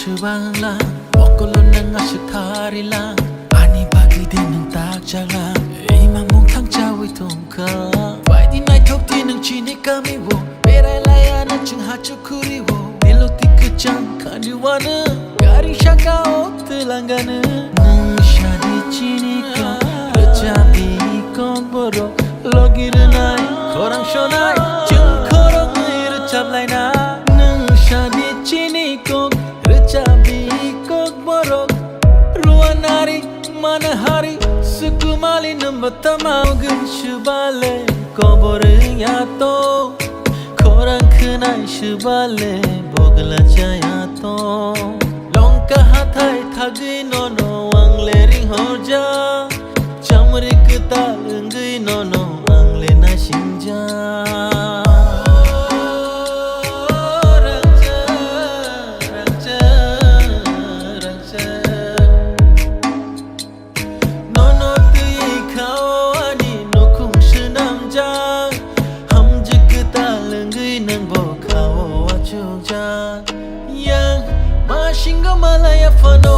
추방랑 먹걸로 난 아시타리랑 아니 박이 되는 딱자랑 이만 몽탕 짜위 통카 Friday night 톡 뛰는 지니까 미워 베라일라야 난층 하초 그리워 멜로디 끝장 가리와는 가리샤가 옷들랑가는 능 샤디 지니까 어차피 꽁보로 로기를 나이 코랑 쇼나이 증코랑 의를 잡라이나 능 샤디 지니까 어차피 꽁보로 루아나리 만하리 수쿠말리는 버터마우근 슈발레 꼬보르야 또 코랑 크나이 슈발레 보글라자야 또 롱카 하타이 타기 노노 앙레링 호자 잠으리 그따 응의 노노 앙레나 심자 Yang masing malaya fano